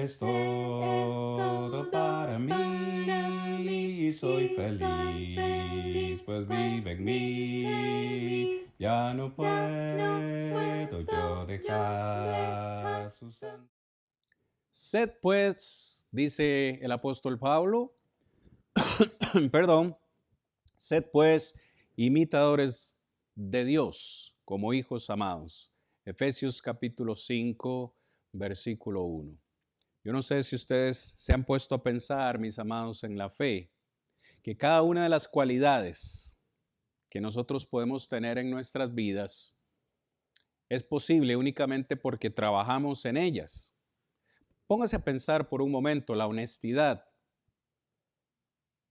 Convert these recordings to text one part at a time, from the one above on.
es todo para mí, soy feliz, pues vive en mí. Ya no puedo yo dejar su santo. Sed pues, dice el apóstol Pablo, perdón, sed pues imitadores de Dios como hijos amados. Efesios capítulo 5, versículo 1. Yo no sé si ustedes se han puesto a pensar, mis amados, en la fe, que cada una de las cualidades que nosotros podemos tener en nuestras vidas es posible únicamente porque trabajamos en ellas. Póngase a pensar por un momento la honestidad.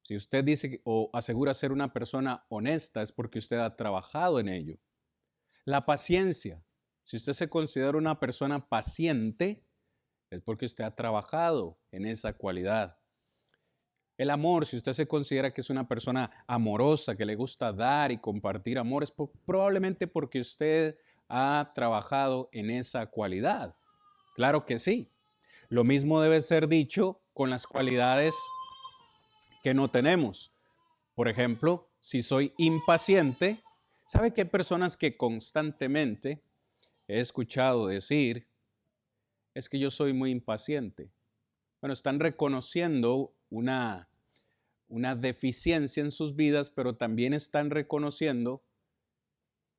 Si usted dice o asegura ser una persona honesta, es porque usted ha trabajado en ello. La paciencia. Si usted se considera una persona paciente, es porque usted ha trabajado en esa cualidad. El amor, si usted se considera que es una persona amorosa, que le gusta dar y compartir amor, es probablemente porque usted ha trabajado en esa cualidad. Claro que sí. Lo mismo debe ser dicho con las cualidades que no tenemos. Por ejemplo, si soy impaciente, ¿sabe que hay personas que constantemente he escuchado decir, es que yo soy muy impaciente? Bueno, están reconociendo una deficiencia en sus vidas, pero también están reconociendo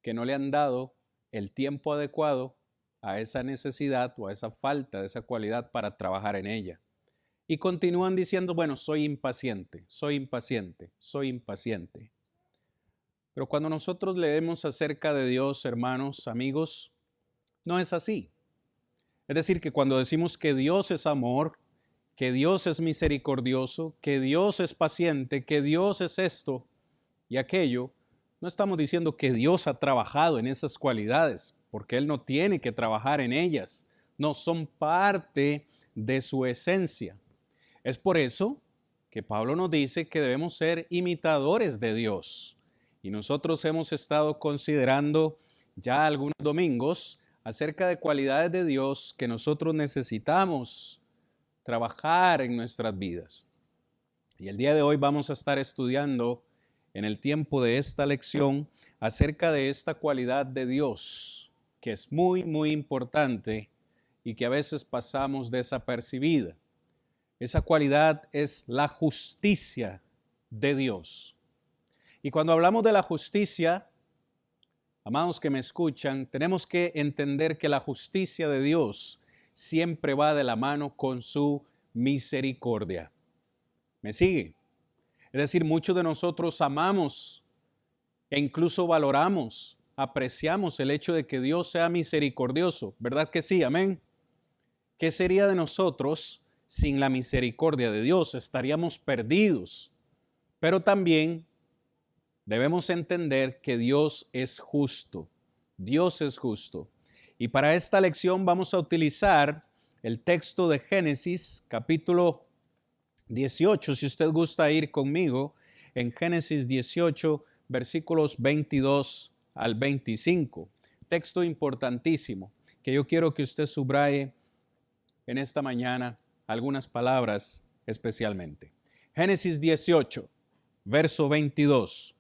que no le han dado el tiempo adecuado a esa necesidad o a esa falta de esa cualidad para trabajar en ella. Y continúan diciendo, bueno, soy impaciente, soy impaciente, soy impaciente. Pero cuando nosotros leemos acerca de Dios, hermanos, amigos, no es así. Es decir, que cuando decimos que Dios es amor, que Dios es misericordioso, que Dios es paciente, que Dios es esto y aquello, no estamos diciendo que Dios ha trabajado en esas cualidades, porque Él no tiene que trabajar en ellas. No, son parte de su esencia. Es por eso que Pablo nos dice que debemos ser imitadores de Dios. Y nosotros hemos estado considerando ya algunos domingos acerca de cualidades de Dios que nosotros necesitamos trabajar en nuestras vidas. Y el día de hoy vamos a estar estudiando en el tiempo de esta lección acerca de esta cualidad de Dios, que es muy, muy importante y que a veces pasamos desapercibida. Esa cualidad es la justicia de Dios. Y cuando hablamos de la justicia, amados que me escuchan, tenemos que entender que la justicia de Dios siempre va de la mano con su misericordia. ¿Me sigue? Es decir, muchos de nosotros amamos e incluso valoramos, apreciamos el hecho de que Dios sea misericordioso. ¿Verdad que sí? Amén. ¿Qué sería de nosotros sin la misericordia de Dios? Estaríamos perdidos. Pero también debemos entender que Dios es justo. Dios es justo. Y para esta lección vamos a utilizar el texto de Génesis, capítulo 18. Si usted gusta ir conmigo, en Génesis 18, versículos 22 al 25. Texto importantísimo que yo quiero que usted subraye en esta mañana algunas palabras especialmente. Génesis 18, verso 22.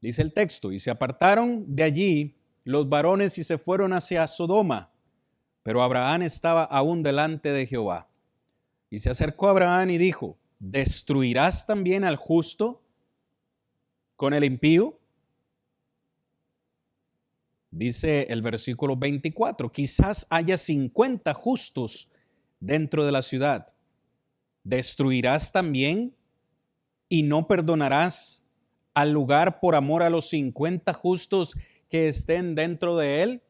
Dice el texto, y se apartaron de allí los varones y se fueron hacia Sodoma, pero Abraham estaba aún delante de Jehová. Y se acercó a Abraham y dijo, ¿destruirás también al justo con el impío? Dice el versículo 24, quizás haya 50 justos dentro de la ciudad. ¿Destruirás también y no perdonarás al lugar por amor a los 50 justos que estén dentro de él?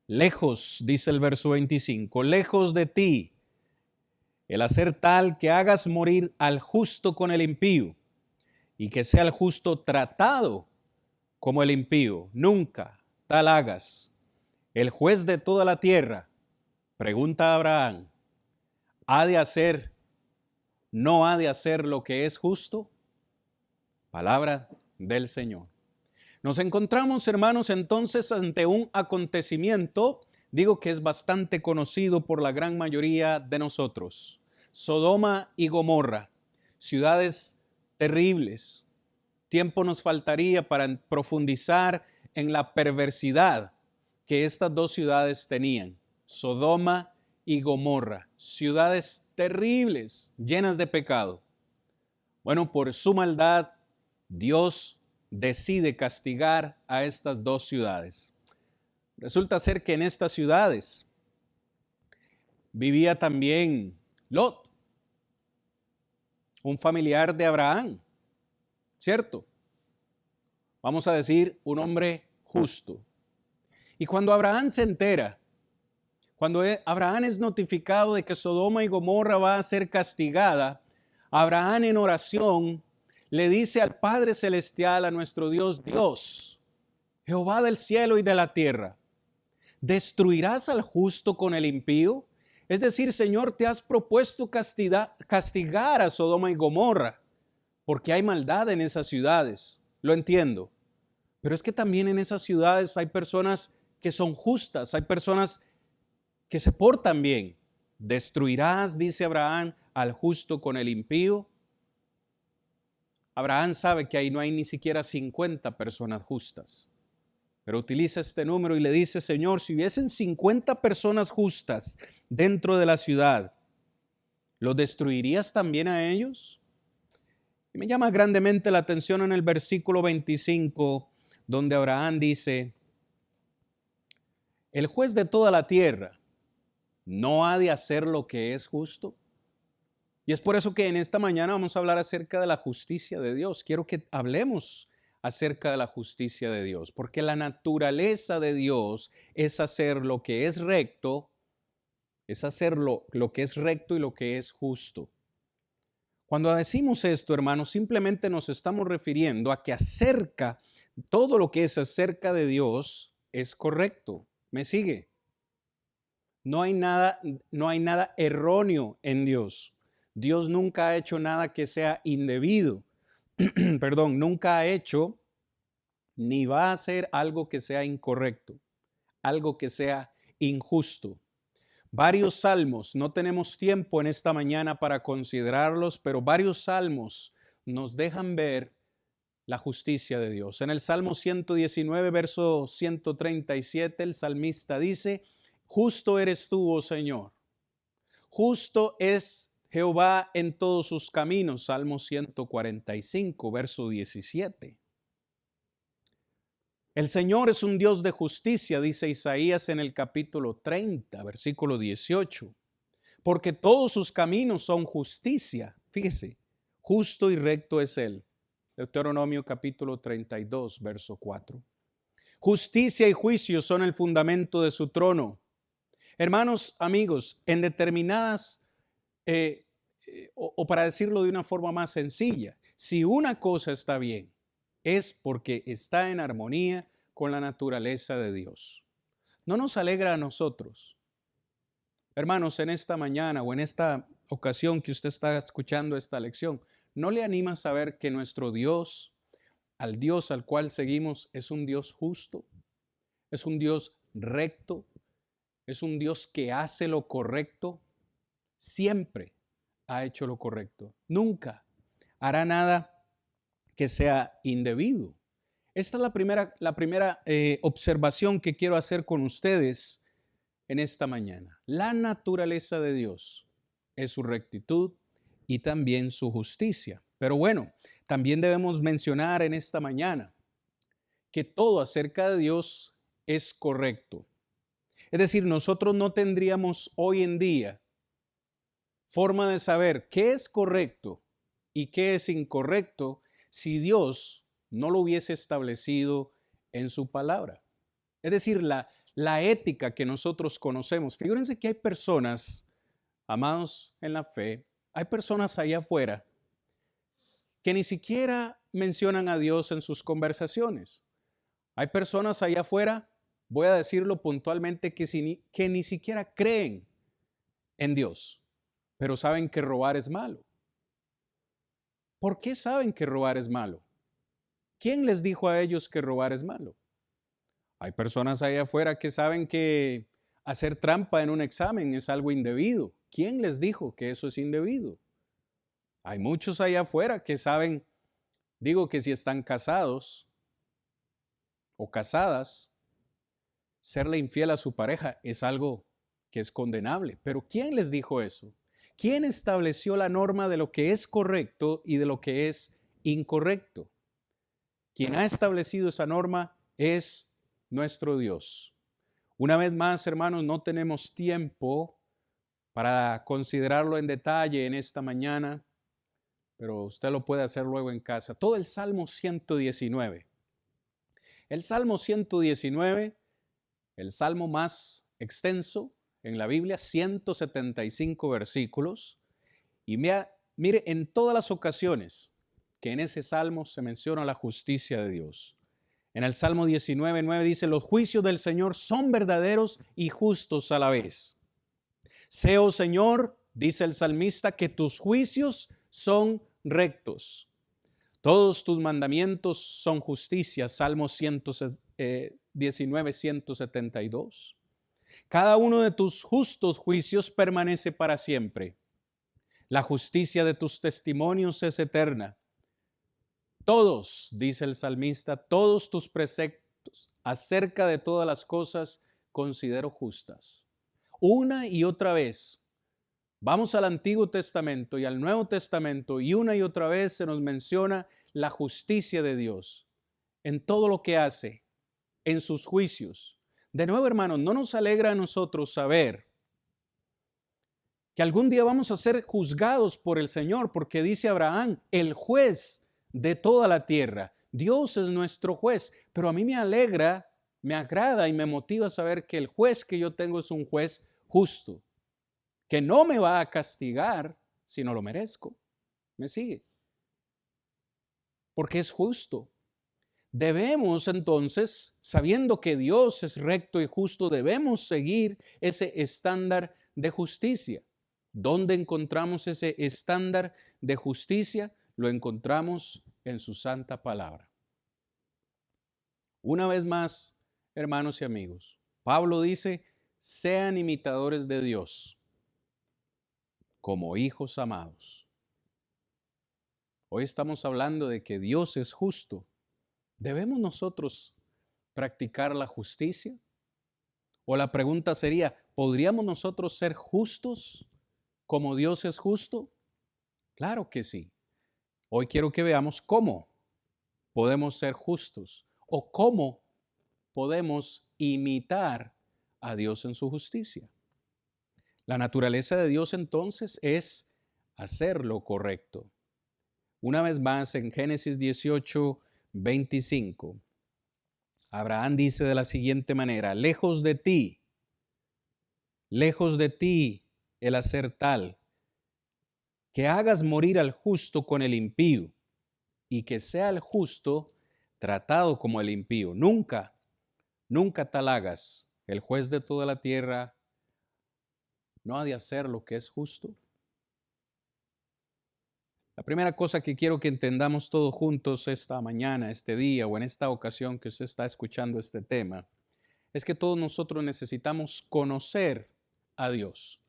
Lejos, dice el verso 25, lejos de ti el hacer tal que hagas morir al justo con el impío y que sea el justo tratado como el impío. Nunca tal hagas. El juez de toda la tierra, pregunta a Abraham, ¿no ha de hacer lo que es justo? Palabra del Señor. Nos encontramos, hermanos, entonces ante un acontecimiento digo que es bastante conocido por la gran mayoría de nosotros. Sodoma y Gomorra, ciudades terribles. Tiempo nos faltaría para profundizar en la perversidad que estas dos ciudades tenían. Sodoma y Gomorra, ciudades terribles, llenas de pecado. Bueno, por su maldad, Dios decide castigar a estas dos ciudades. Resulta ser que en estas ciudades vivía también Lot, un familiar de Abraham, ¿cierto? Vamos a decir, un hombre justo. Y cuando Abraham se entera, cuando Abraham es notificado de que Sodoma y Gomorra va a ser castigada, Abraham en oración le dice al Padre Celestial, a nuestro Dios, Dios, Jehová del cielo y de la tierra, ¿destruirás al justo con el impío? Es decir, Señor, te has propuesto castigar a Sodoma y Gomorra, porque hay maldad en esas ciudades. Lo entiendo. Pero es que también en esas ciudades hay personas que son justas, hay personas que se portan bien. ¿Destruirás, dice Abraham, al justo con el impío? Abraham sabe que ahí no hay ni siquiera 50 personas justas. Pero utiliza este número y le dice, Señor, si hubiesen 50 personas justas dentro de la ciudad, ¿los destruirías también a ellos? Y me llama grandemente la atención en el versículo 25, donde Abraham dice, el juez de toda la tierra no ha de hacer lo que es justo. Y es por eso que en esta mañana vamos a hablar acerca de la justicia de Dios. Quiero que hablemos acerca de la justicia de Dios, porque la naturaleza de Dios es hacer lo que es recto, es hacer lo que es recto y lo que es justo. Cuando decimos esto, hermanos, simplemente nos estamos refiriendo a que todo lo que es acerca de Dios es correcto. ¿Me sigue? No hay nada erróneo en Dios. Dios nunca ha hecho nada que sea indebido. Perdón, nunca ha hecho ni va a hacer algo que sea incorrecto, algo que sea injusto. Varios salmos, no tenemos tiempo en esta mañana para considerarlos, pero varios salmos nos dejan ver la justicia de Dios. En el Salmo 119, verso 137, el salmista dice, justo eres tú, oh Señor, justo es Jehová en todos sus caminos. Salmo 145, verso 17. El Señor es un Dios de justicia, dice Isaías en el capítulo 30, versículo 18. Porque todos sus caminos son justicia. Fíjese, justo y recto es Él. Deuteronomio capítulo 32, verso 4. Justicia y juicio son el fundamento de su trono. Hermanos, amigos, en determinadas, o para decirlo de una forma más sencilla, si una cosa está bien, es porque está en armonía con la naturaleza de Dios. No nos alegra a nosotros. Hermanos, en esta mañana o en esta ocasión que usted está escuchando esta lección, ¿no le anima a saber que nuestro Dios, al Dios al cual seguimos, es un Dios justo? Es un Dios recto. Es un Dios que hace lo correcto. Siempre ha hecho lo correcto. Nunca hará nada que sea indebido. Esta es la primera observación que quiero hacer con ustedes en esta mañana. La naturaleza de Dios es su rectitud y también su justicia. Pero bueno, también debemos mencionar en esta mañana que todo acerca de Dios es correcto. Es decir, nosotros no tendríamos hoy en día forma de saber qué es correcto y qué es incorrecto si Dios no lo hubiese establecido en su palabra. Es decir, la ética que nosotros conocemos. Fíjense que hay personas, amados en la fe, hay personas allá afuera que ni siquiera mencionan a Dios en sus conversaciones. Hay personas allá afuera, voy a decirlo puntualmente, que ni siquiera creen en Dios, pero saben que robar es malo. ¿Por qué saben que robar es malo? ¿Quién les dijo a ellos que robar es malo? Hay personas allá afuera que saben que Hacer trampa en un examen es algo indebido. ¿Quién les dijo que eso es indebido? Hay muchos allá afuera que saben, digo que si están casados o casadas, serle infiel a su pareja es algo que es condenable. Pero ¿quién les dijo eso? ¿Quién estableció la norma de lo que es correcto y de lo que es incorrecto? Quien ha establecido esa norma es nuestro Dios. Una vez más, hermanos, no tenemos tiempo para considerarlo en detalle en esta mañana, pero usted lo puede hacer luego en casa. Todo el Salmo 119. El Salmo 119, el salmo más extenso en la Biblia, 175 versículos. Y mire, en todas las ocasiones que en ese salmo se menciona la justicia de Dios. En el Salmo 19:9 dice, los juicios del Señor son verdaderos y justos a la vez. Sé, oh Señor, dice el salmista, que tus juicios son rectos. Todos tus mandamientos son justicia. Salmo 19:172. Cada uno de tus justos juicios permanece para siempre. La justicia de tus testimonios es eterna. Todos, dice el salmista, todos tus preceptos acerca de todas las cosas considero justas. Una y otra vez, vamos al Antiguo Testamento y al Nuevo Testamento y una y otra vez se nos menciona la justicia de Dios en todo lo que hace, en sus juicios. De nuevo, hermanos, ¿no nos alegra a nosotros saber que algún día vamos a ser juzgados por el Señor? Porque dice Abraham, el juez de toda la tierra. Dios es nuestro juez, pero a mí me alegra, me agrada y me motiva saber que el juez que yo tengo es un juez justo, que no me va a castigar si no lo merezco. ¿Me sigue? Porque es justo. Debemos entonces, sabiendo que Dios es recto y justo, debemos seguir ese estándar de justicia. ¿Dónde encontramos ese estándar de justicia? Lo encontramos en su santa palabra. Una vez más, hermanos y amigos, Pablo dice, sean imitadores de Dios como hijos amados. Hoy estamos hablando de que Dios es justo. ¿Debemos nosotros practicar la justicia? O la pregunta sería, ¿podríamos nosotros ser justos como Dios es justo? Claro que sí. Hoy quiero que veamos cómo podemos ser justos o cómo podemos imitar a Dios en su justicia. La naturaleza de Dios entonces es hacer lo correcto. Una vez más en Génesis 18:25, Abraham dice de la siguiente manera, lejos de ti el hacer tal, que hagas morir al justo con el impío, y que sea el justo tratado como el impío. Nunca tal hagas. El juez de toda la tierra no ha de hacer lo que es justo. La primera cosa que quiero que entendamos todos juntos esta mañana, este día o en esta ocasión que usted está escuchando este tema, es que todos nosotros necesitamos conocer a Dios.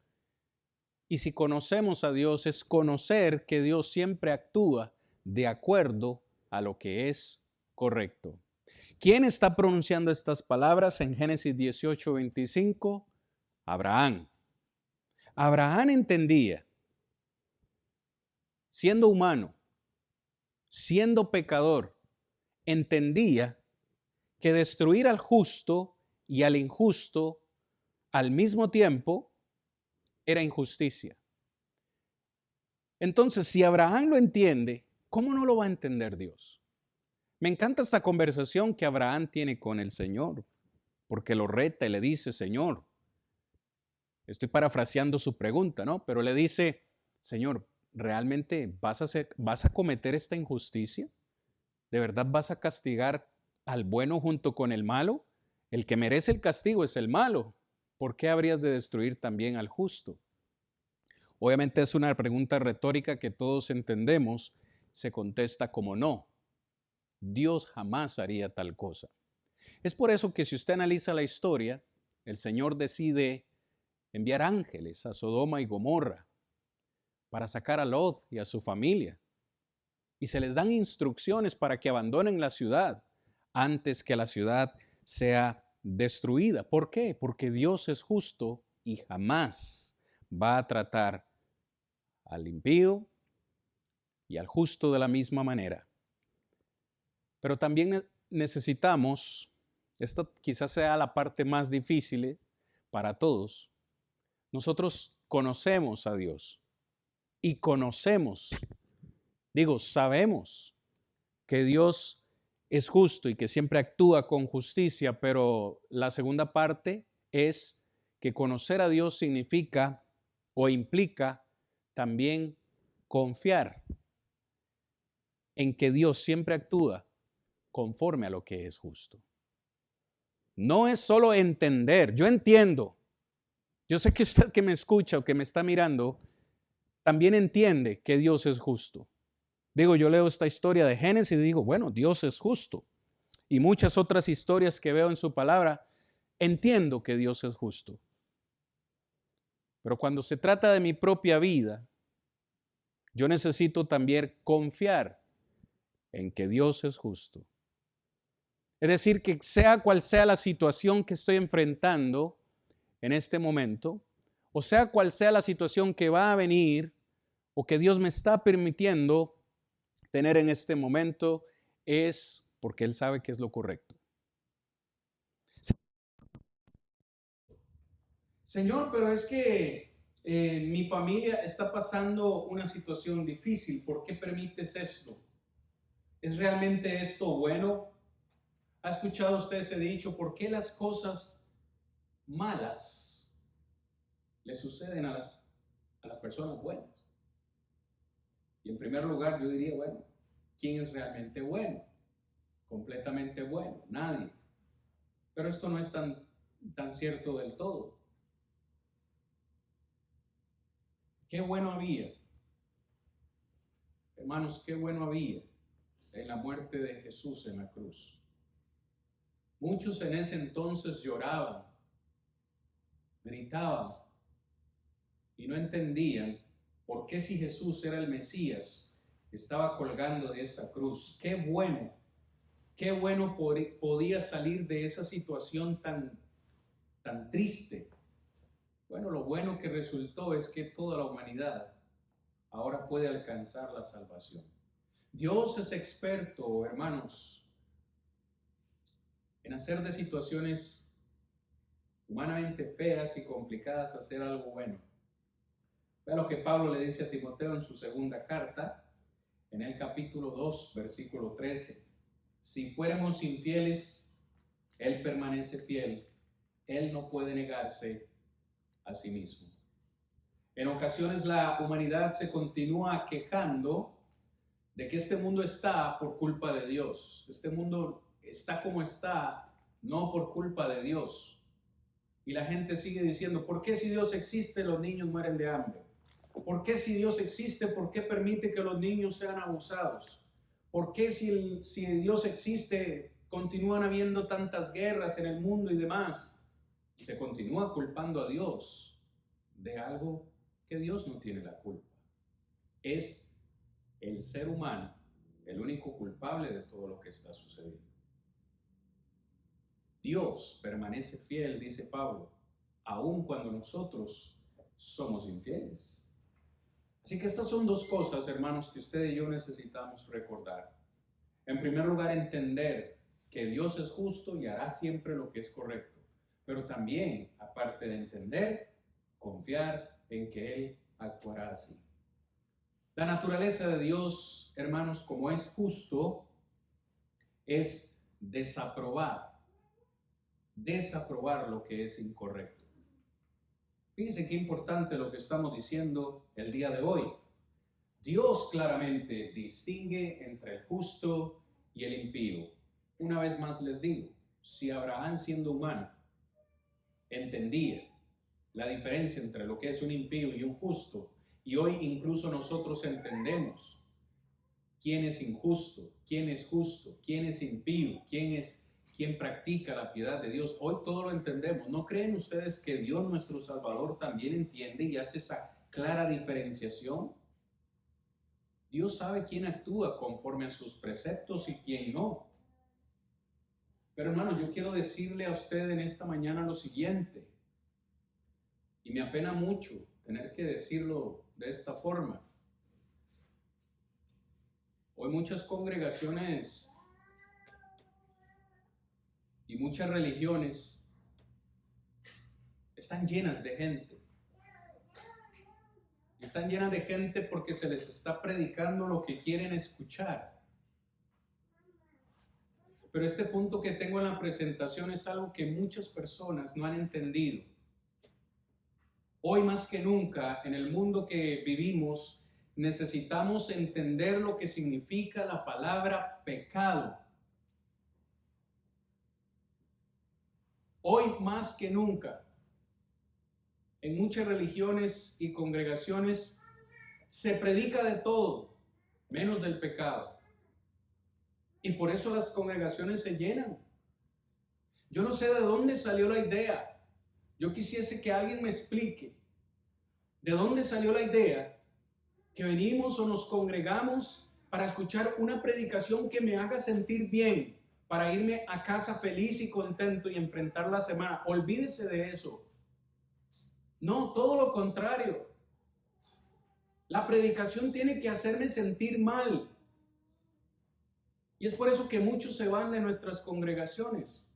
Y si conocemos a Dios, es conocer que Dios siempre actúa de acuerdo a lo que es correcto. ¿Quién está pronunciando estas palabras en Génesis 18:25? Abraham. Abraham entendía, siendo humano, siendo pecador, entendía que destruir al justo y al injusto al mismo tiempo era injusticia. Entonces, si Abraham lo entiende, ¿cómo no lo va a entender Dios? Me encanta esta conversación que Abraham tiene con el Señor, porque lo reta y le dice, Señor, estoy parafraseando su pregunta, ¿no? Pero le dice, Señor, ¿realmente vas a cometer esta injusticia? ¿De verdad vas a castigar al bueno junto con el malo? El que merece el castigo es el malo. ¿Por qué habrías de destruir también al justo? Obviamente es una pregunta retórica que todos entendemos, se contesta como no. Dios jamás haría tal cosa. Es por eso que si usted analiza la historia, el Señor decide enviar ángeles a Sodoma y Gomorra para sacar a Lot y a su familia. Y se les dan instrucciones para que abandonen la ciudad antes que la ciudad sea destruida. ¿Por qué? Porque Dios es justo y jamás va a tratar al impío y al justo de la misma manera. Pero también necesitamos, esta quizás sea la parte más difícil para todos, nosotros conocemos a Dios y sabemos que Dios es justo y que siempre actúa con justicia, pero la segunda parte es que conocer a Dios significa o implica también confiar en que Dios siempre actúa conforme a lo que es justo. No es solo entender, yo entiendo, yo sé que usted que me escucha o que me está mirando, también entiende que Dios es justo. Yo leo esta historia de Génesis y digo, bueno, Dios es justo. Y muchas otras historias que veo en su palabra, entiendo que Dios es justo. Pero cuando se trata de mi propia vida, yo necesito también confiar en que Dios es justo. Es decir, que sea cual sea la situación que estoy enfrentando en este momento, o sea cual sea la situación que va a venir o que Dios me está permitiendo tener en este momento, es porque Él sabe que es lo correcto. Señor, pero es que mi familia está pasando una situación difícil. ¿Por qué permites esto? ¿Es realmente esto bueno? ¿Ha escuchado usted ese dicho? ¿Por qué las cosas malas le suceden a las personas buenas? Y en primer lugar yo diría, bueno, ¿quién es realmente bueno? Completamente bueno, nadie. Pero esto no es tan cierto del todo. Qué bueno había, hermanos, qué bueno había en la muerte de Jesús en la cruz. Muchos en ese entonces lloraban, gritaban y no entendían por qué, si Jesús era el Mesías, estaba colgando de esa cruz. Qué bueno podía salir de esa situación tan triste. Bueno, lo bueno que resultó es que toda la humanidad ahora puede alcanzar la salvación. Dios es experto, hermanos, en hacer de situaciones humanamente feas y complicadas hacer algo bueno. Vea lo que Pablo le dice a Timoteo en su segunda carta, en el capítulo 2, versículo 13. Si fuéramos infieles, Él permanece fiel. Él no puede negarse a sí mismo. En ocasiones la humanidad se continúa quejando de que este mundo está por culpa de Dios. Este mundo está como está, no por culpa de Dios. Y la gente sigue diciendo, ¿por qué si Dios existe los niños mueren de hambre? ¿Por qué si Dios existe, por qué permite que los niños sean abusados? ¿Por qué si Dios existe, continúan habiendo tantas guerras en el mundo y demás? Y se continúa culpando a Dios de algo que Dios no tiene la culpa. Es el ser humano el único culpable de todo lo que está sucediendo. Dios permanece fiel, dice Pablo, aun cuando nosotros somos infieles. Así que estas son dos cosas, hermanos, que usted y yo necesitamos recordar. En primer lugar, entender que Dios es justo y hará siempre lo que es correcto. Pero también, aparte de entender, confiar en que Él actuará así. La naturaleza de Dios, hermanos, como es justo, es desaprobar lo que es incorrecto. Fíjense qué importante lo que estamos diciendo el día de hoy. Dios claramente distingue entre el justo y el impío. Una vez más les digo, si Abraham, siendo humano, entendía la diferencia entre lo que es un impío y un justo, y hoy incluso nosotros entendemos quién es injusto, quién es justo, quién es impío, quién quien practica la piedad de Dios. Hoy todo lo entendemos. ¿No creen ustedes que Dios nuestro Salvador también entiende y hace esa clara diferenciación? Dios sabe quién actúa conforme a sus preceptos y quién no. Pero hermano, yo quiero decirle a usted en esta mañana lo siguiente, y me apena mucho tener que decirlo de esta forma. Hoy muchas congregaciones y muchas religiones están llenas de gente. Están llenas de gente porque se les está predicando lo que quieren escuchar. Pero este punto que tengo en la presentación es algo que muchas personas no han entendido. Hoy más que nunca, en el mundo que vivimos, necesitamos entender lo que significa la palabra pecado. Hoy más que nunca, en muchas religiones y congregaciones se predica de todo, menos del pecado. Y por eso las congregaciones se llenan. Yo no sé de dónde salió la idea. Yo quisiese que alguien me explique de dónde salió la idea que venimos o nos congregamos para escuchar una predicación que me haga sentir bien, para irme a casa feliz y contento y enfrentar la semana. Olvídese de eso. No, todo lo contrario. La predicación tiene que hacerme sentir mal. Y es por eso que muchos se van de nuestras congregaciones.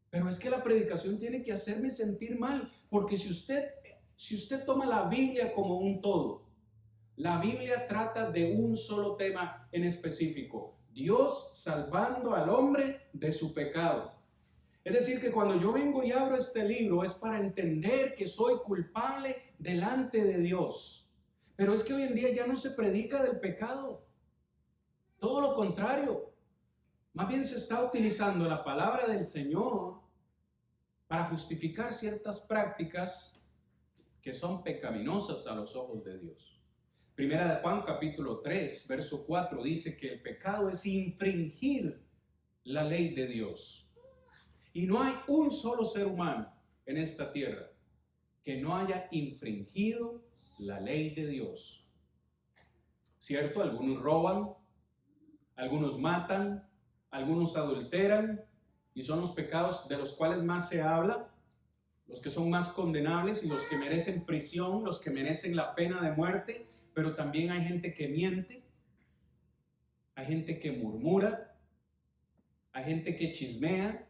Pero es que la predicación tiene que hacerme sentir mal, porque si usted toma la Biblia como un todo, la Biblia trata de un solo tema en específico: Dios salvando al hombre de su pecado. Es decir, que cuando yo vengo y abro este libro es para entender que soy culpable delante de Dios. Pero es que hoy en día ya no se predica del pecado. Todo lo contrario. Más bien se está utilizando la palabra del Señor para justificar ciertas prácticas que son pecaminosas a los ojos de Dios. Primera de Juan capítulo 3, verso 4 dice que el pecado es infringir la ley de Dios. Y no hay un solo ser humano en esta tierra que no haya infringido la ley de Dios. ¿Cierto? Algunos roban, algunos matan, algunos adulteran, y son los pecados de los cuales más se habla, los que son más condenables y los que merecen prisión, los que merecen la pena de muerte. Pero también hay gente que miente, hay gente que murmura, hay gente que chismea,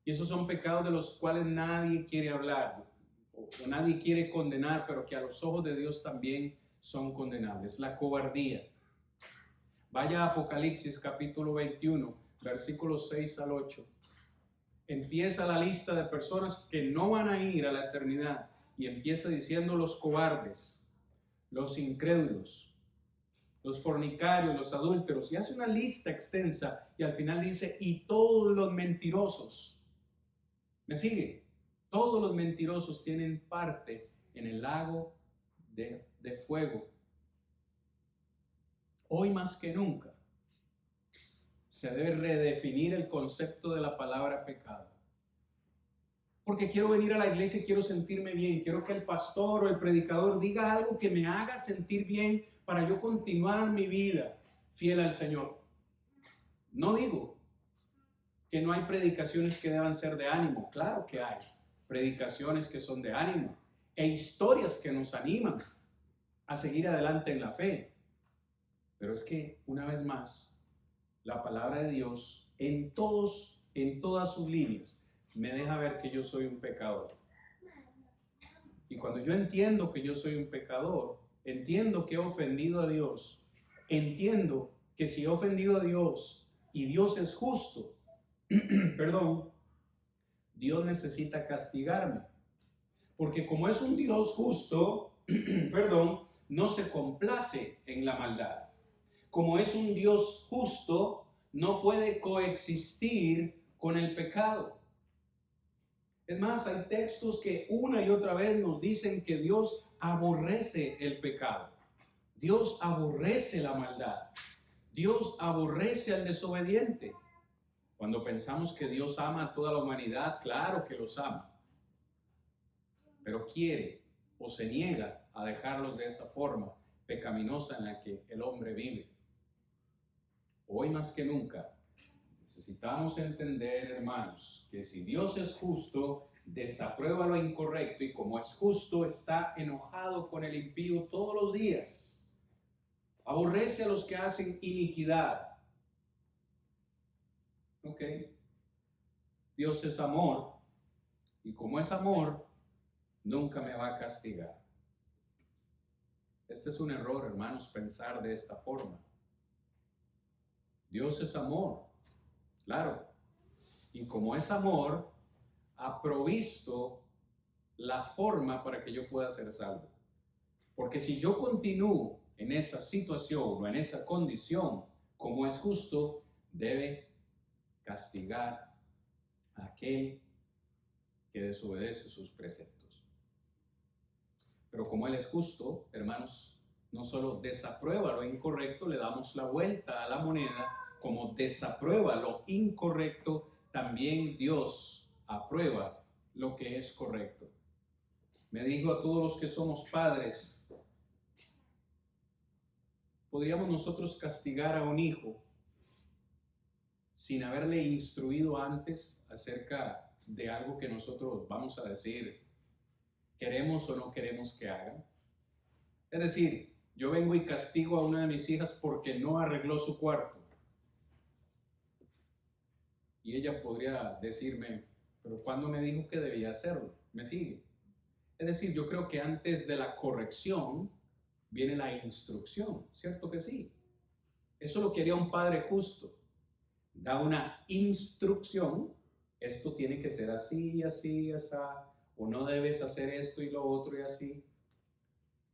y esos son pecados de los cuales nadie quiere hablar o nadie quiere condenar, pero que a los ojos de Dios también son condenables. La cobardía. Vaya a Apocalipsis capítulo 21, versículos 6 al 8. Empieza la lista de personas que no van a ir a la eternidad y empieza diciendo los cobardes, los incrédulos, los fornicarios, los adúlteros, y hace una lista extensa y al final dice, y todos los mentirosos. ¿Me sigue? Todos los mentirosos tienen parte en el lago de fuego. Hoy más que nunca se debe redefinir el concepto de la palabra pecado. Porque quiero venir a la iglesia y quiero sentirme bien. Quiero que el pastor o el predicador diga algo que me haga sentir bien para yo continuar mi vida fiel al Señor. No digo que no hay predicaciones que deban ser de ánimo. Claro que hay predicaciones que son de ánimo e historias que nos animan a seguir adelante en la fe. Pero es que, una vez más, la palabra de Dios en todas sus líneas me deja ver que yo soy un pecador. Y cuando yo entiendo que yo soy un pecador, entiendo que he ofendido a Dios, entiendo que si he ofendido a Dios y Dios es justo, perdón, Dios necesita castigarme. Porque como es un Dios justo, perdón, no se complace en la maldad. Como es un Dios justo, no puede coexistir con el pecado. Es más, hay textos que una y otra vez nos dicen que Dios aborrece el pecado. Dios aborrece la maldad. Dios aborrece al desobediente. Cuando pensamos que Dios ama a toda la humanidad, claro que los ama, pero quiere o se niega a dejarlos de esa forma pecaminosa en la que el hombre vive. Hoy más que nunca necesitamos entender, hermanos, que si Dios es justo, desaprueba lo incorrecto, y como es justo, está enojado con el impío todos los días. Aborrece a los que hacen iniquidad. ¿Ok? Dios es amor, y como es amor, nunca me va a castigar. Este es un error, hermanos, pensar de esta forma. Dios es amor, claro, y como es amor, ha provisto la forma para que yo pueda ser salvo. Porque si yo continúo en esa situación o en esa condición, como es justo, debe castigar a aquel que desobedece sus preceptos. Pero como Él es justo, hermanos, no solo desaprueba lo incorrecto, le damos la vuelta a la moneda. Como desaprueba lo incorrecto, también Dios aprueba lo que es correcto. Me digo a todos los que somos padres, ¿podríamos nosotros castigar a un hijo sin haberle instruido antes acerca de algo que nosotros vamos a decir, queremos o no queremos que hagan? Es decir, yo vengo y castigo a una de mis hijas porque no arregló su cuarto. Y ella podría decirme, pero ¿cuándo me dijo que debía hacerlo? ¿Me sigue? Es decir, yo creo que antes de la corrección viene la instrucción, ¿cierto que sí? Eso lo quería un padre justo. Da una instrucción, esto tiene que ser así, así, así, o no debes hacer esto y lo otro y así.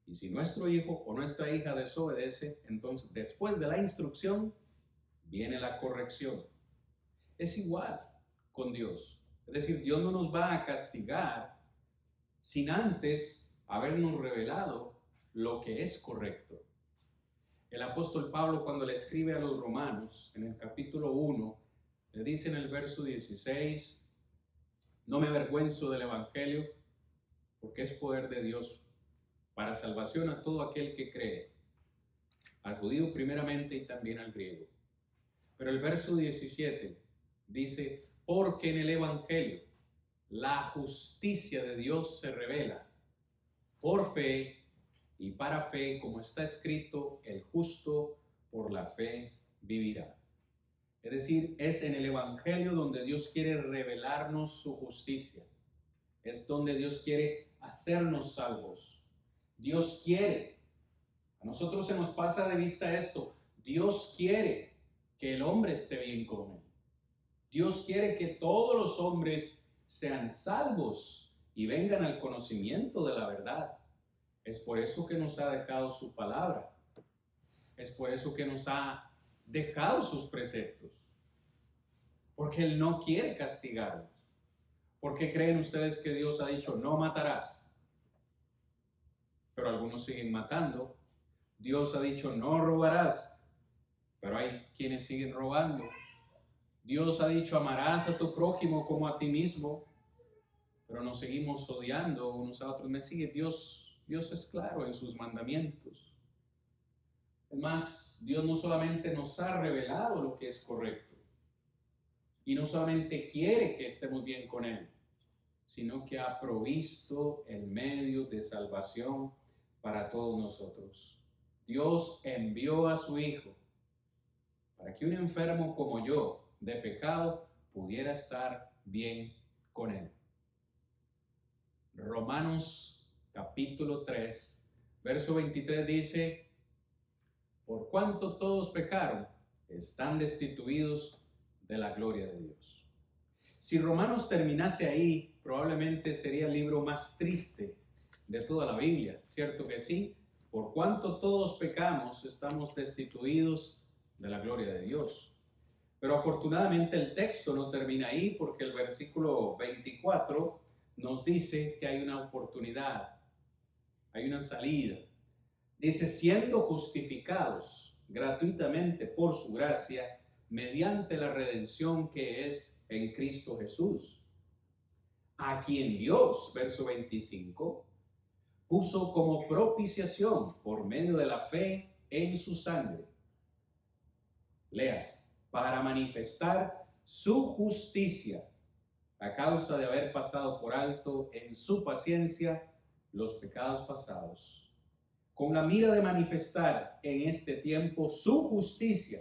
Y si nuestro hijo o nuestra hija desobedece, entonces después de la instrucción viene la corrección. Es igual con Dios. Es decir, Dios no nos va a castigar sin antes habernos revelado lo que es correcto. El apóstol Pablo, cuando le escribe a los romanos en el capítulo 1, le dice en el verso 16, no me avergüenzo del evangelio, porque es poder de Dios para salvación a todo aquel que cree, al judío primeramente y también al griego. Pero el verso 17 dice, porque en el evangelio la justicia de Dios se revela por fe y para fe, como está escrito, el justo por la fe vivirá. Es decir, es en el evangelio donde Dios quiere revelarnos su justicia. Es donde Dios quiere hacernos salvos. Dios quiere. A nosotros se nos pasa de vista esto. Dios quiere que el hombre esté bien con Él. Dios quiere que todos los hombres sean salvos y vengan al conocimiento de la verdad. Es por eso que nos ha dejado su palabra. Es por eso que nos ha dejado sus preceptos. Porque Él no quiere castigarnos. ¿Por qué creen ustedes que Dios ha dicho no matarás? Pero algunos siguen matando. Dios ha dicho no robarás, pero hay quienes siguen robando. Dios ha dicho amarás a tu prójimo como a ti mismo, pero nos seguimos odiando unos a otros. Me sigue, Dios es claro en sus mandamientos. Además, Dios no solamente nos ha revelado lo que es correcto, y no solamente quiere que estemos bien con Él, sino que ha provisto el medio de salvación para todos nosotros. Dios envió a su Hijo para que un enfermo como yo, de pecado, pudiera estar bien con Él. Romanos capítulo 3, verso 23 dice, por cuanto todos pecaron, están destituidos de la gloria de Dios. Si Romanos terminase ahí, probablemente sería el libro más triste de toda la Biblia, ¿cierto que sí? Por cuanto todos pecamos, estamos destituidos de la gloria de Dios. Pero afortunadamente el texto no termina ahí, porque el versículo 24 nos dice que hay una oportunidad, hay una salida. Dice, siendo justificados gratuitamente por su gracia, mediante la redención que es en Cristo Jesús, a quien Dios, verso 25, puso como propiciación por medio de la fe en su sangre. Lea, para manifestar su justicia a causa de haber pasado por alto en su paciencia los pecados pasados, con la mira de manifestar en este tiempo su justicia,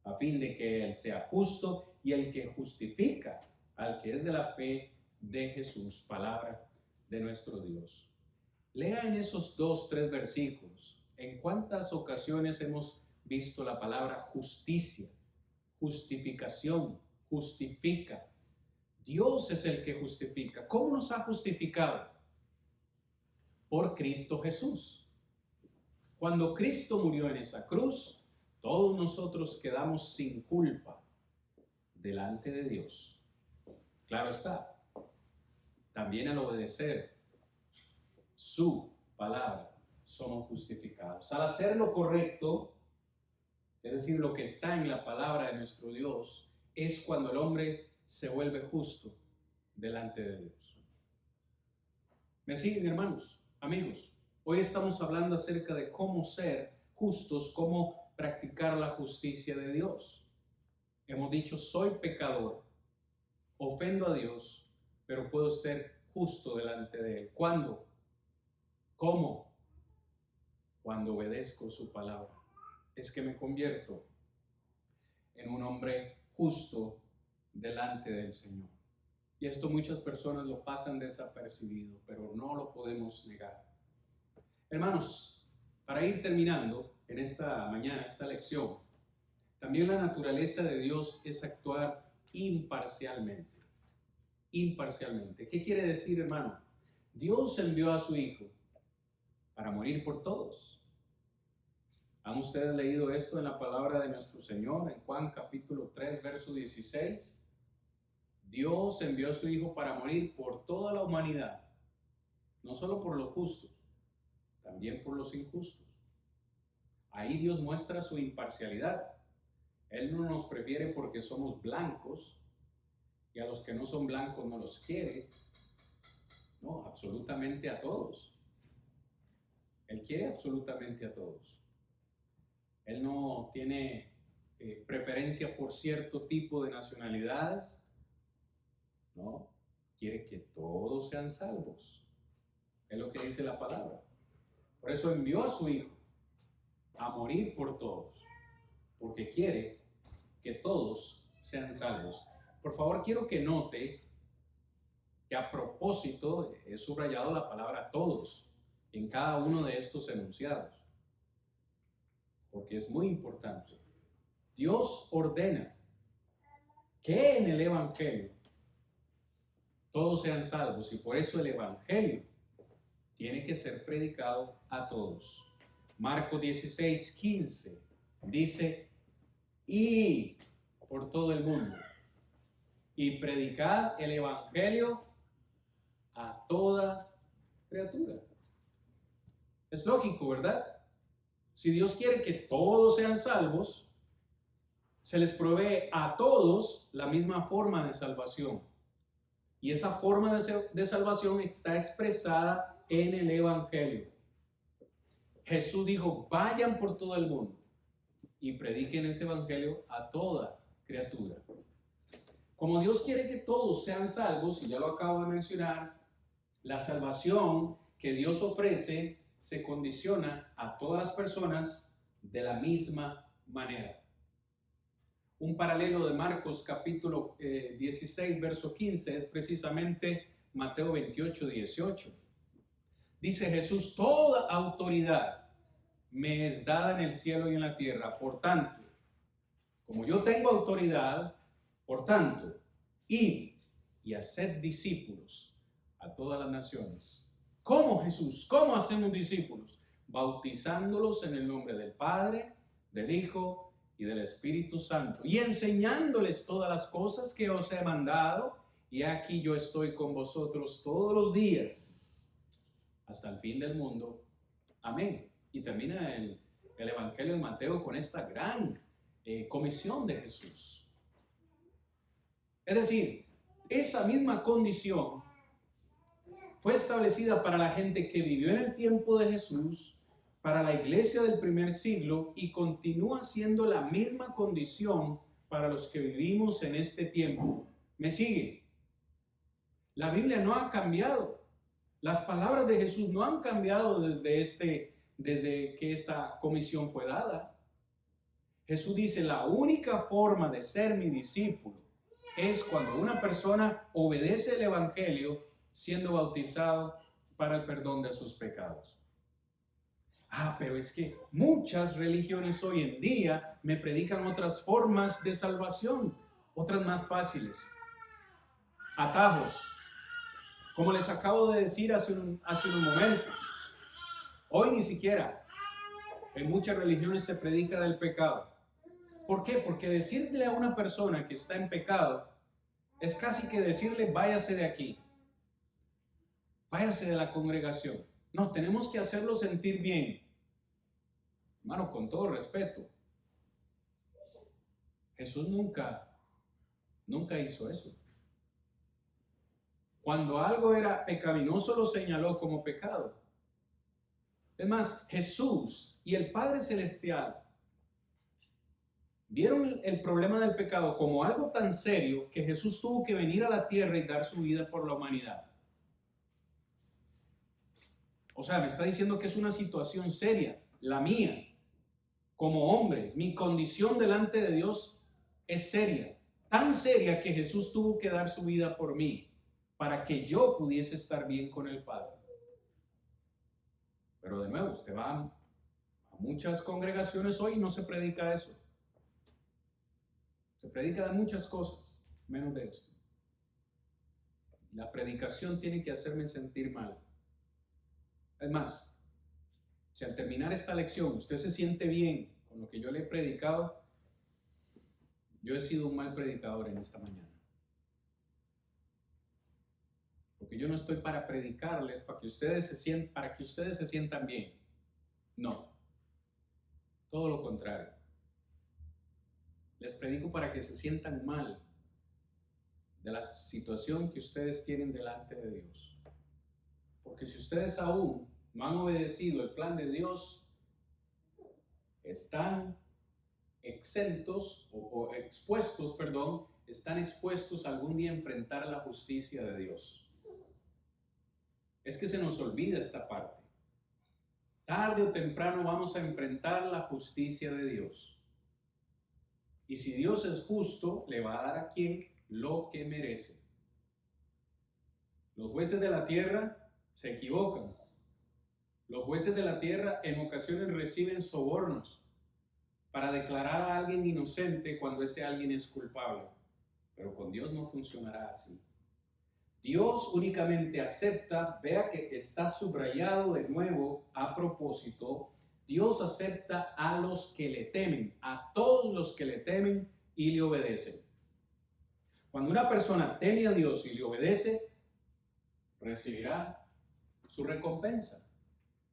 a fin de que Él sea justo y el que justifica al que es de la fe de Jesús, palabra de nuestro Dios. Lea en esos 3 versículos, ¿en cuántas ocasiones hemos visto la palabra justicia, justificación, justifica? Dios es el que justifica. ¿Cómo nos ha justificado? Por Cristo Jesús. Cuando Cristo murió en esa cruz, todos nosotros quedamos sin culpa delante de Dios. Claro está, también al obedecer su palabra somos justificados. Al hacer lo correcto, es decir, lo que está en la palabra de nuestro Dios, es cuando el hombre se vuelve justo delante de Dios. ¿Me siguen, hermanos, amigos? Hoy estamos hablando acerca de cómo ser justos, cómo practicar la justicia de Dios. Hemos dicho, soy pecador, ofendo a Dios, pero puedo ser justo delante de Él. ¿Cuándo? ¿Cómo? Cuando obedezco su palabra. Es que me convierto en un hombre justo delante del Señor. Y esto muchas personas lo pasan desapercibido, pero no lo podemos negar. Hermanos, para ir terminando en esta mañana, esta lección, también la naturaleza de Dios es actuar imparcialmente. Imparcialmente. ¿Qué quiere decir, hermano? Dios envió a su Hijo para morir por todos. ¿Han ustedes leído esto en la palabra de nuestro Señor en Juan capítulo 3, verso 16? Dios envió a su Hijo para morir por toda la humanidad, no solo por los justos, también por los injustos. Ahí Dios muestra su imparcialidad. Él no nos prefiere porque somos blancos y a los que no son blancos no los quiere. No, absolutamente a todos. Él quiere absolutamente a todos. Él no tiene preferencia por cierto tipo de nacionalidades. No, quiere que todos sean salvos. Es lo que dice la palabra. Por eso envió a su Hijo a morir por todos, porque quiere que todos sean salvos. Por favor, quiero que note que a propósito he subrayado la palabra todos en cada uno de estos enunciados, porque es muy importante. Dios ordena que en el Evangelio todos sean salvos, y por eso el Evangelio tiene que ser predicado a todos. Marcos 16:15 dice, y por todo el mundo, y predicad el Evangelio a toda criatura. Es lógico, ¿verdad? Si Dios quiere que todos sean salvos, se les provee a todos la misma forma de salvación. Y esa forma de salvación está expresada en el Evangelio. Jesús dijo, vayan por todo el mundo y prediquen ese Evangelio a toda criatura. Como Dios quiere que todos sean salvos, y ya lo acabo de mencionar, la salvación que Dios ofrece se condiciona a todas las personas de la misma manera. Un paralelo de Marcos capítulo 16, verso 15 es precisamente Mateo 28, 18. Dice Jesús, toda autoridad me es dada en el cielo y en la tierra. Por tanto, como yo tengo autoridad, por tanto, id y haced discípulos a todas las naciones. ¿Cómo, Jesús? ¿Cómo hacemos discípulos? Bautizándolos en el nombre del Padre, del Hijo y del Espíritu Santo, y enseñándoles todas las cosas que os he mandado, y aquí yo estoy con vosotros todos los días, hasta el fin del mundo. Amén. Y termina el Evangelio de Mateo con esta gran comisión de Jesús. Es decir, esa misma condición fue establecida para la gente que vivió en el tiempo de Jesús, para la iglesia del primer siglo, y continúa siendo la misma condición para los que vivimos en este tiempo. ¿Me sigue? La Biblia no ha cambiado. Las palabras de Jesús no han cambiado desde que esta comisión fue dada. Jesús dice, la única forma de ser mi discípulo es cuando una persona obedece el evangelio siendo bautizado para el perdón de sus pecados. Pero es que muchas religiones hoy en día me predican otras formas de salvación, otras más fáciles, atajos. Como les acabo de decir hace un momento, hoy ni siquiera en muchas religiones se predica del pecado. ¿Por qué? Porque decirle a una persona que está en pecado es casi que decirle váyase de aquí, váyase de la congregación. No, tenemos que hacerlo sentir bien. Hermano, con todo respeto, Jesús nunca hizo eso. Cuando algo era pecaminoso lo señaló como pecado. Es más, Jesús y el Padre Celestial vieron el problema del pecado como algo tan serio que Jesús tuvo que venir a la tierra y dar su vida por la humanidad. O sea, me está diciendo que es una situación seria, la mía, como hombre. Mi condición delante de Dios es seria, tan seria que Jesús tuvo que dar su vida por mí, para que yo pudiese estar bien con el Padre. Pero de nuevo, usted va a muchas congregaciones hoy y no se predica eso. Se predica de muchas cosas, menos de esto. La predicación tiene que hacerme sentir mal. Es más, si al terminar esta lección usted se siente bien con lo que yo le he predicado, yo he sido un mal predicador en esta mañana. Porque yo no estoy para predicarles para que ustedes se sientan bien. No. Todo lo contrario. Les predico para que se sientan mal de la situación que ustedes tienen delante de Dios. Porque si ustedes aún no han obedecido el plan de Dios, están expuestos a algún día enfrentar la justicia de Dios. Es que se nos olvida esta parte. Tarde o temprano vamos a enfrentar la justicia de Dios. Y si Dios es justo, le va a dar a quien lo que merece. Los jueces de la tierra se equivocan. Los jueces de la tierra en ocasiones reciben sobornos para declarar a alguien inocente cuando ese alguien es culpable. Pero con Dios no funcionará así. Dios únicamente acepta, vea que está subrayado de nuevo a propósito, Dios acepta a los que le temen, a todos los que le temen y le obedecen. Cuando una persona teme a Dios y le obedece, recibirá su recompensa.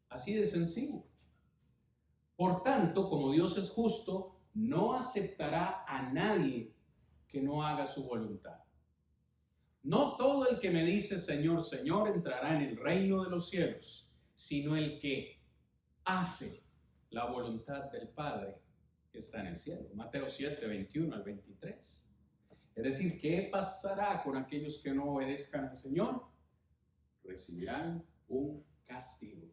Así de sencillo. Por tanto, como Dios es justo, no aceptará a nadie que no haga su voluntad. No todo el que me dice Señor, Señor entrará en el reino de los cielos, sino el que hace la voluntad del Padre que está en el cielo. Mateo 7, 21 al 23. Es decir, ¿qué pasará con aquellos que no obedezcan al Señor? Recibirán un castigo.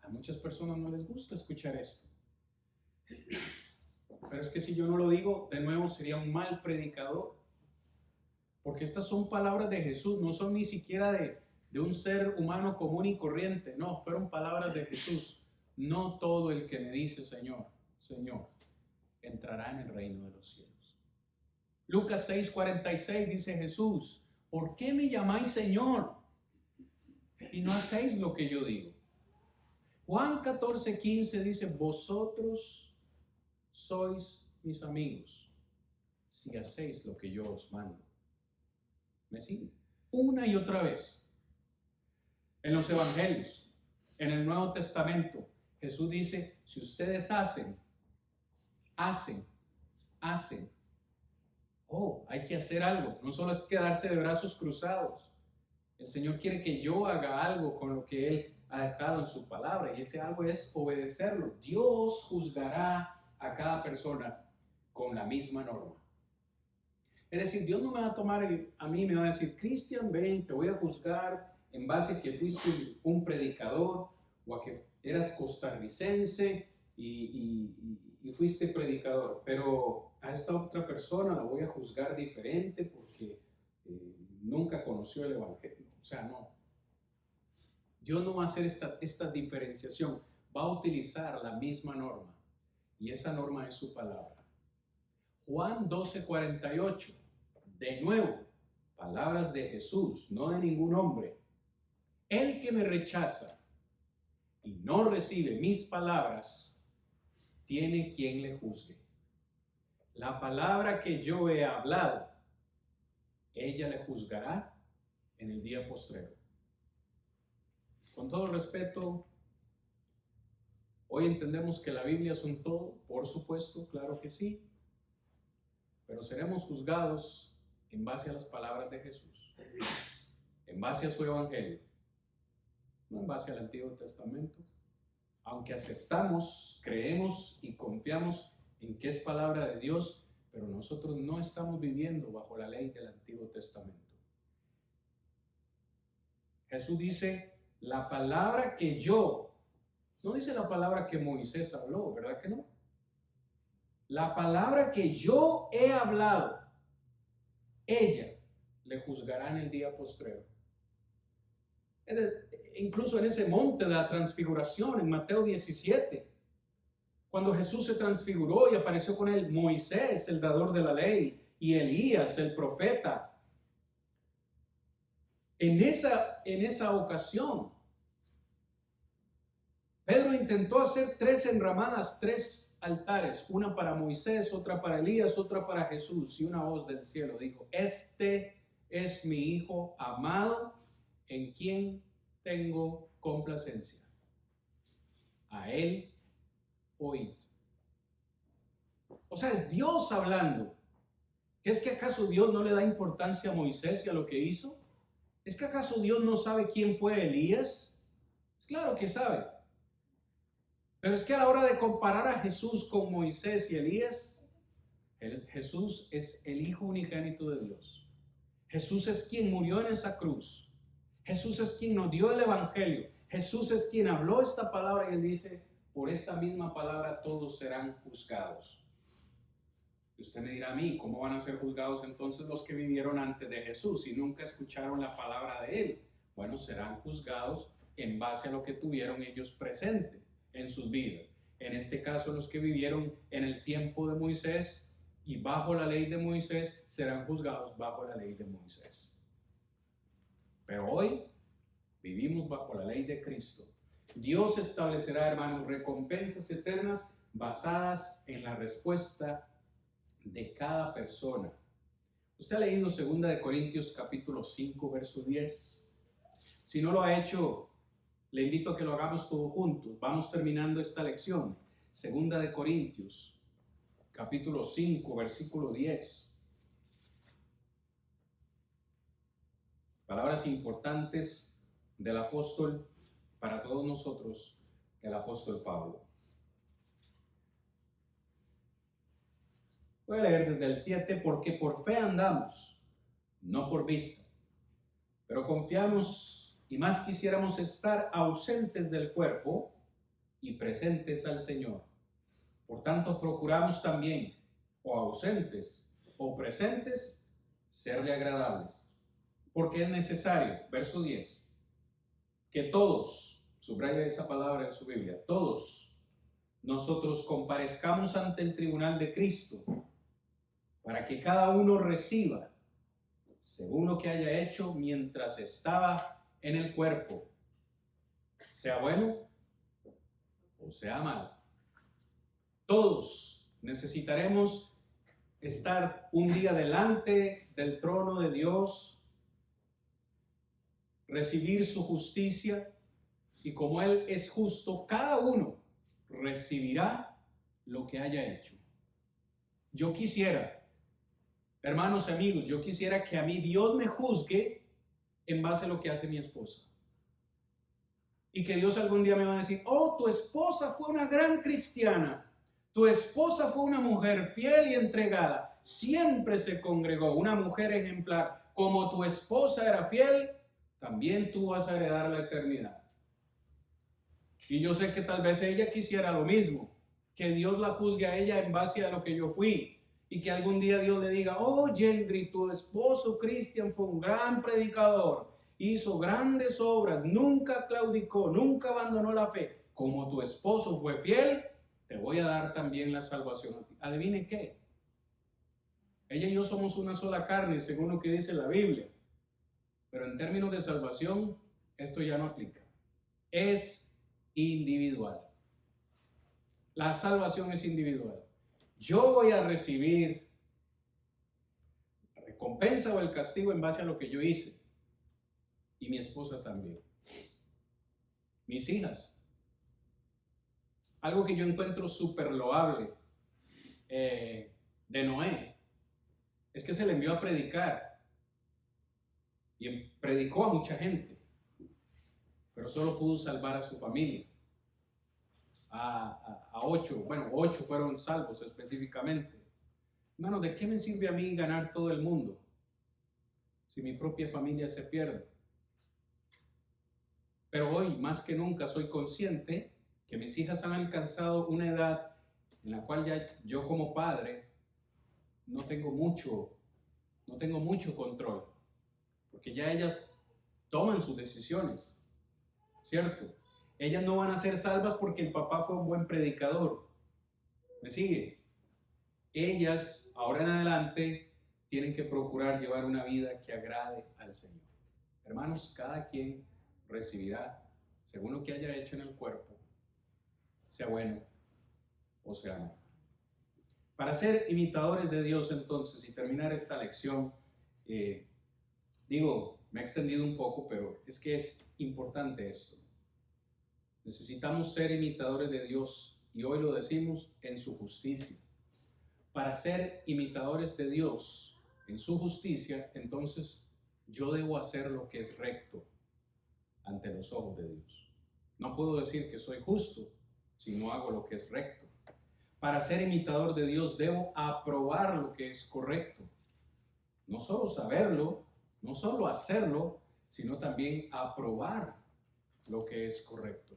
A muchas personas no les gusta escuchar esto. Pero es que si yo no lo digo, de nuevo sería un mal predicador. Porque estas son palabras de Jesús, no son ni siquiera de un ser humano común y corriente. No, fueron palabras de Jesús. No todo el que me dice Señor, Señor, entrará en el reino de los cielos. Lucas 6:46 dice Jesús, ¿por qué me llamáis Señor y no hacéis lo que yo digo? Juan 14:15 dice, vosotros sois mis amigos si hacéis lo que yo os mando. ¿Me sigue? Una y otra vez. En los evangelios, en el Nuevo Testamento, Jesús dice, si ustedes hacen hacen. Oh, hay que hacer algo. No solo hay que quedarse de brazos cruzados. El Señor quiere que yo haga algo con lo que Él ha dejado en su palabra, y ese algo es obedecerlo. Dios juzgará a cada persona con la misma norma. Es decir, Dios no me va a tomar a mí, me va a decir, Cristian, ven, te voy a juzgar en base a que fuiste un predicador o a que eras costarricense y fuiste predicador, pero a esta otra persona la voy a juzgar diferente porque nunca conoció el Evangelio. O sea, no. Dios no va a hacer esta diferenciación, va a utilizar la misma norma, y esa norma es su palabra. Juan 12:48, de nuevo, palabras de Jesús, no de ningún hombre. El que me rechaza y no recibe mis palabras, tiene quien le juzgue. La palabra que yo he hablado, ella le juzgará en el día postrero. Con todo respeto, hoy entendemos que la Biblia es un todo, por supuesto, claro que sí, pero seremos juzgados en base a las palabras de Jesús, en base a su Evangelio, no en base al Antiguo Testamento. Aunque aceptamos, creemos y confiamos en que es palabra de Dios, pero nosotros no estamos viviendo bajo la ley del Antiguo Testamento. Jesús dice, la palabra que yo, no dice la palabra que Moisés habló, ¿verdad que no? La palabra que yo he hablado, ella le juzgará en el día postrero. Incluso en ese monte de la transfiguración, en Mateo 17, cuando Jesús se transfiguró y apareció con él Moisés, el dador de la ley, y Elías, el profeta. En esa ocasión, Pedro intentó hacer 3 enramadas, 3 altares, una para Moisés, otra para Elías, otra para Jesús, y una voz del cielo dijo, este es mi Hijo amado, en quien tengo complacencia. A él oíd. O sea, es Dios hablando. ¿Es que acaso Dios no le da importancia a Moisés y a lo que hizo? ¿Es que acaso Dios no sabe quién fue Elías? Claro que sabe. Pero es que a la hora de comparar a Jesús con Moisés y Elías, Jesús es el Hijo unigénito de Dios. Jesús es quien murió en esa cruz. Jesús es quien nos dio el Evangelio. Jesús es quien habló esta palabra y él dice, por esta misma palabra todos serán juzgados. Y usted me dirá a mí, ¿cómo van a ser juzgados entonces los que vivieron antes de Jesús y nunca escucharon la palabra de él? Bueno, serán juzgados en base a lo que tuvieron ellos presente en sus vidas. En este caso, los que vivieron en el tiempo de Moisés y bajo la ley de Moisés serán juzgados bajo la ley de Moisés. Pero hoy vivimos bajo la ley de Cristo. Dios establecerá, hermanos, recompensas eternas basadas en la respuesta de cada persona. Usted ha leído 2 Corintios capítulo 5, verso 10. Si no lo ha hecho, le invito a que lo hagamos todos juntos. Vamos terminando esta lección. 2 Corintios capítulo 5, versículo 10. Palabras importantes del apóstol para todos nosotros, el apóstol Pablo. Voy a leer desde el 7, porque por fe andamos, no por vista, pero confiamos y más quisiéramos estar ausentes del cuerpo y presentes al Señor. Por tanto, procuramos también, o ausentes o presentes, serle agradables. Porque es necesario, verso 10, que todos, subraya esa palabra en su Biblia, todos nosotros comparezcamos ante el tribunal de Cristo, para que cada uno reciba según lo que haya hecho mientras estaba en el cuerpo, sea bueno o sea malo. Todos necesitaremos estar un día delante del trono de Dios, recibir su justicia, y como Él es justo, cada uno recibirá lo que haya hecho. Yo quisiera, hermanos y amigos, yo quisiera que a mí Dios me juzgue en base a lo que hace mi esposa. Y que Dios algún día me va a decir, oh, tu esposa fue una gran cristiana. Tu esposa fue una mujer fiel y entregada. Siempre se congregó, una mujer ejemplar. Como tu esposa era fiel, también tú vas a heredar la eternidad. Y yo sé que tal vez ella quisiera lo mismo, que Dios la juzgue a ella en base a lo que yo fui. Y que algún día Dios le diga, oh, Gendry, tu esposo Cristian fue un gran predicador. Hizo grandes obras, nunca claudicó, nunca abandonó la fe. Como tu esposo fue fiel, te voy a dar también la salvación a ti. ¿Adivine qué? Ella y yo somos una sola carne, según lo que dice la Biblia. Pero en términos de salvación, esto ya no aplica. Es individual. La salvación es individual. Yo voy a recibir la recompensa o el castigo en base a lo que yo hice. Y mi esposa también. Mis hijas. Algo que yo encuentro súper loable de Noé es que se le envió a predicar. Y predicó a mucha gente. Pero solo pudo salvar a su familia. A 8, bueno, 8 fueron salvos específicamente. Hermano, ¿de qué me sirve a mí ganar todo el mundo si mi propia familia se pierde? Pero hoy, más que nunca, soy consciente que mis hijas han alcanzado una edad en la cual ya yo como padre no tengo mucho control, porque ya ellas toman sus decisiones, ¿cierto? Ellas no van a ser salvas porque el papá fue un buen predicador. ¿Me sigue? Ellas, ahora en adelante, tienen que procurar llevar una vida que agrade al Señor. Hermanos, cada quien recibirá según lo que haya hecho en el cuerpo, sea bueno o sea malo. Para ser imitadores de Dios, entonces, y terminar esta lección, me he extendido un poco, pero es que es importante esto. Necesitamos ser imitadores de Dios, y hoy lo decimos, en su justicia. Para ser imitadores de Dios en su justicia, entonces yo debo hacer lo que es recto ante los ojos de Dios. No puedo decir que soy justo si no hago lo que es recto. Para ser imitador de Dios debo aprobar lo que es correcto. No solo saberlo, no solo hacerlo, sino también aprobar lo que es correcto.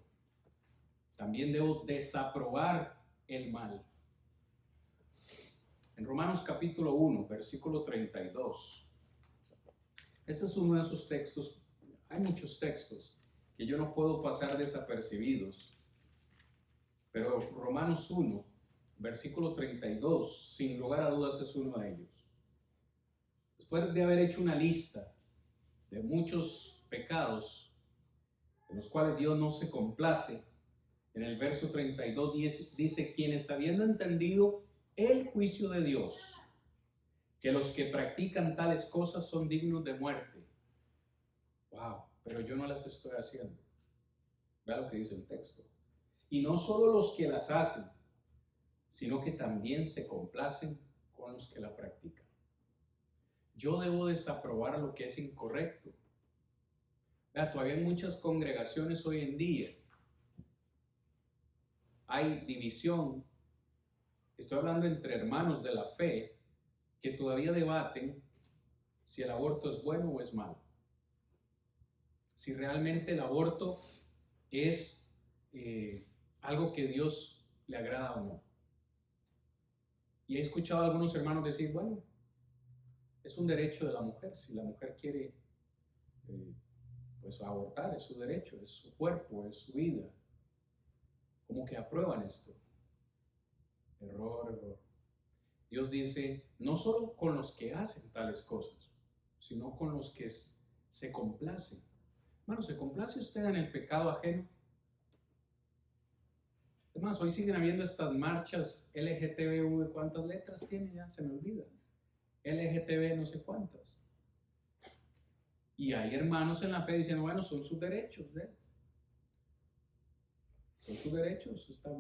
También debo desaprobar el mal. En Romanos capítulo 1, versículo 32. Este es uno de esos textos. Hay muchos textos que yo no puedo pasar desapercibidos. Pero Romanos 1, versículo 32, sin lugar a dudas es uno de ellos. Después de haber hecho una lista de muchos pecados en los cuales Dios no se complace, en el verso 32 dice, quienes habiendo entendido el juicio de Dios, que los que practican tales cosas son dignos de muerte. Wow, pero yo no las estoy haciendo. Vea lo que dice el texto. Y no solo los que las hacen, sino que también se complacen con los que la practican. Yo debo desaprobar lo que es incorrecto. Vea, todavía hay muchas congregaciones hoy en día. Hay división. Estoy hablando entre hermanos de la fe que todavía debaten si el aborto es bueno o es malo. Si realmente el aborto es algo que Dios le agrada o no. Y he escuchado a algunos hermanos decir, bueno, es un derecho de la mujer. Si la mujer quiere pues abortar, es su derecho, es su cuerpo, es su vida. Como que aprueban esto. Error, error. Dios dice, no solo con los que hacen tales cosas, sino con los que se complacen. Hermano, ¿se complace usted en el pecado ajeno? Además, hoy siguen habiendo estas marchas LGTB, ¿cuántas letras tiene ya? Se me olvida. LGTB no sé cuántas. Y hay hermanos en la fe diciendo, bueno, son sus derechos, ¿eh? Son sus derechos, está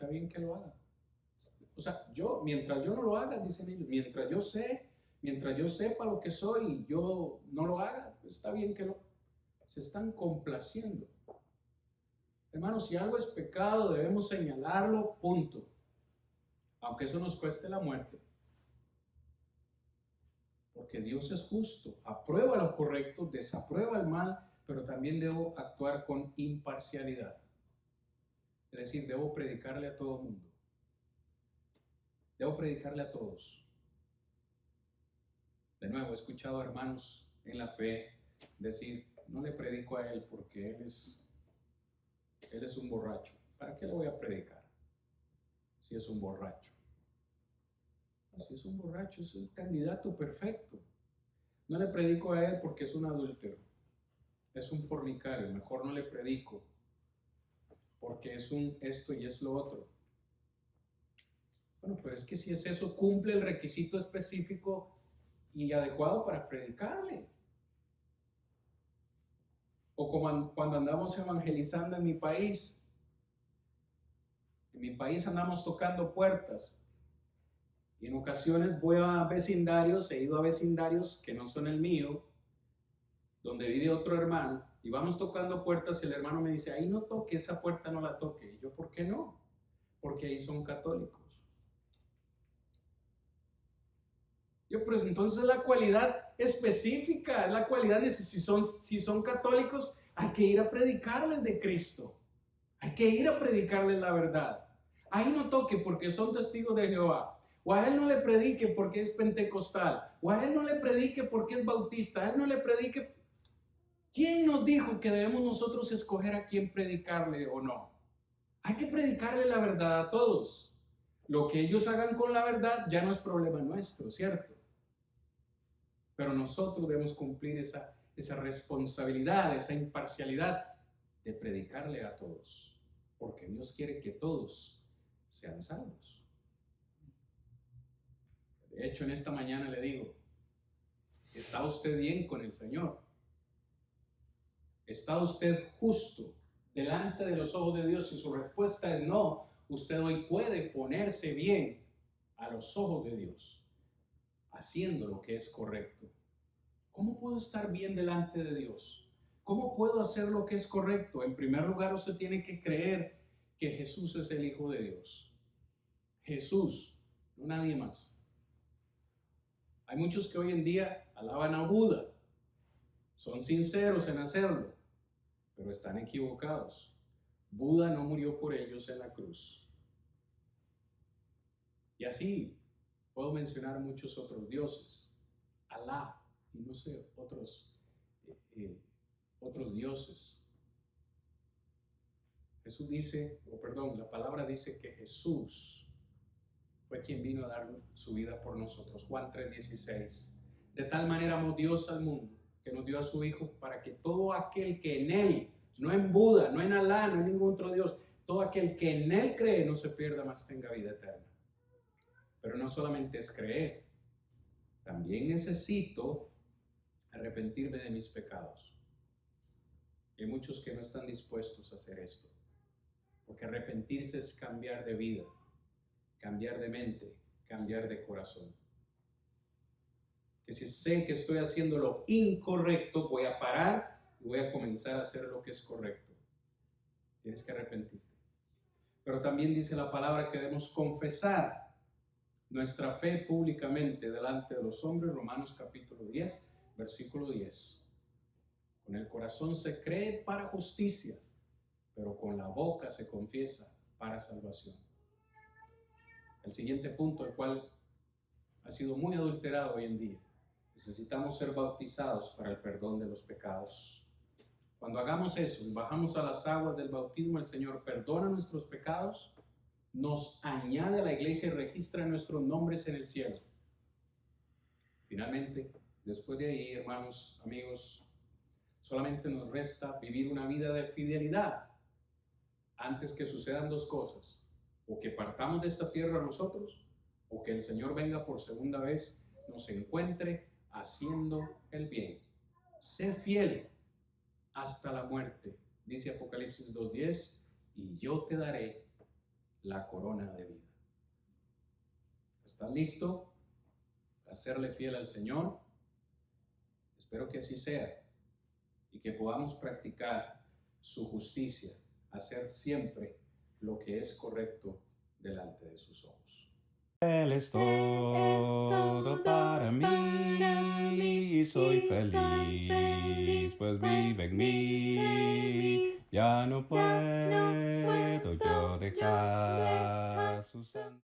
bien que lo haga. O sea, mientras yo no lo haga, dicen ellos, mientras yo sepa lo que soy y yo no lo haga, pues está bien que no. Se están complaciendo. Hermanos, si algo es pecado, debemos señalarlo, punto. Aunque eso nos cueste la muerte. Porque Dios es justo, aprueba lo correcto, desaprueba el mal, pero también debo actuar con imparcialidad. Es decir, debo predicarle a todo el mundo. Debo predicarle a todos. De nuevo, he escuchado a hermanos en la fe decir, no le predico a él porque él es un borracho. ¿Para qué le voy a predicar si es un borracho? Si es un borracho, es un candidato perfecto. No le predico a él porque es un adúltero, es un fornicario. Mejor no le predico porque es un esto y es lo otro. Bueno, pero es que si es eso, cumple el requisito específico y adecuado para predicarle. O como cuando andamos evangelizando en mi país andamos tocando puertas. Y en ocasiones voy a vecindarios, he ido a vecindarios que no son el mío, donde vive otro hermano, y vamos tocando puertas y el hermano me dice, ahí no toque, esa puerta no la toque. Y yo, ¿por qué no? Porque ahí son católicos. Yo, pues entonces la cualidad específica, es la cualidad de si son católicos, hay que ir a predicarles de Cristo. Hay que ir a predicarles la verdad. Ahí no toque porque son testigos de Jehová. O a él no le predique porque es pentecostal. O a él no le predique porque es bautista. A él no le predique. ¿Quién nos dijo que debemos nosotros escoger a quién predicarle o no? Hay que predicarle la verdad a todos. Lo que ellos hagan con la verdad ya no es problema nuestro, ¿cierto? Pero nosotros debemos cumplir esa responsabilidad, esa imparcialidad de predicarle a todos. Porque Dios quiere que todos sean salvos. De hecho, en esta mañana le digo, ¿está usted bien con el Señor? ¿Está usted justo delante de los ojos de Dios? Si su respuesta es no, usted hoy puede ponerse bien a los ojos de Dios, haciendo lo que es correcto. ¿Cómo puedo estar bien delante de Dios? ¿Cómo puedo hacer lo que es correcto? En primer lugar, usted tiene que creer que Jesús es el Hijo de Dios. Jesús, no nadie más. Hay muchos que hoy en día alaban a Buda, son sinceros en hacerlo, pero están equivocados. Buda no murió por ellos en la cruz. Y así puedo mencionar muchos otros dioses, Alá y no sé, otros dioses. Jesús dice, la palabra dice que Jesús fue quien vino a dar su vida por nosotros. Juan 3:16. De tal manera amó Dios al mundo que nos dio a su Hijo para que todo aquel que en Él, no en Buda, no en Alá, no en ningún otro Dios, todo aquel que en Él cree no se pierda, mas tenga vida eterna. Pero no solamente es creer, también necesito arrepentirme de mis pecados. Hay muchos que no están dispuestos a hacer esto, porque arrepentirse es cambiar de vida, cambiar de mente, cambiar de corazón. Que si sé que estoy haciendo lo incorrecto, voy a parar y voy a comenzar a hacer lo que es correcto. Tienes que arrepentirte. Pero también dice la palabra que debemos confesar nuestra fe públicamente delante de los hombres. Romanos capítulo 10, versículo 10. Con el corazón se cree para justicia, pero con la boca se confiesa para salvación. El siguiente punto, el cual ha sido muy adulterado hoy en día. Necesitamos ser bautizados para el perdón de los pecados. Cuando hagamos eso y bajamos a las aguas del bautismo, el Señor perdona nuestros pecados, nos añade a la iglesia y registra nuestros nombres en el cielo. Finalmente, después de ahí, hermanos, amigos, solamente nos resta vivir una vida de fidelidad antes que sucedan dos cosas: o que partamos de esta tierra nosotros, o que el Señor venga por segunda vez, nos encuentre haciendo el bien. Sé fiel hasta la muerte, dice Apocalipsis 2:10, y yo te daré la corona de vida. ¿Estás listo para serle fiel al Señor? Espero que así sea y que podamos practicar su justicia, hacer siempre lo que es correcto delante de sus ojos. Él es todo para mí, soy feliz, pues vive en mí. Ya no puedo yo dejar su santo.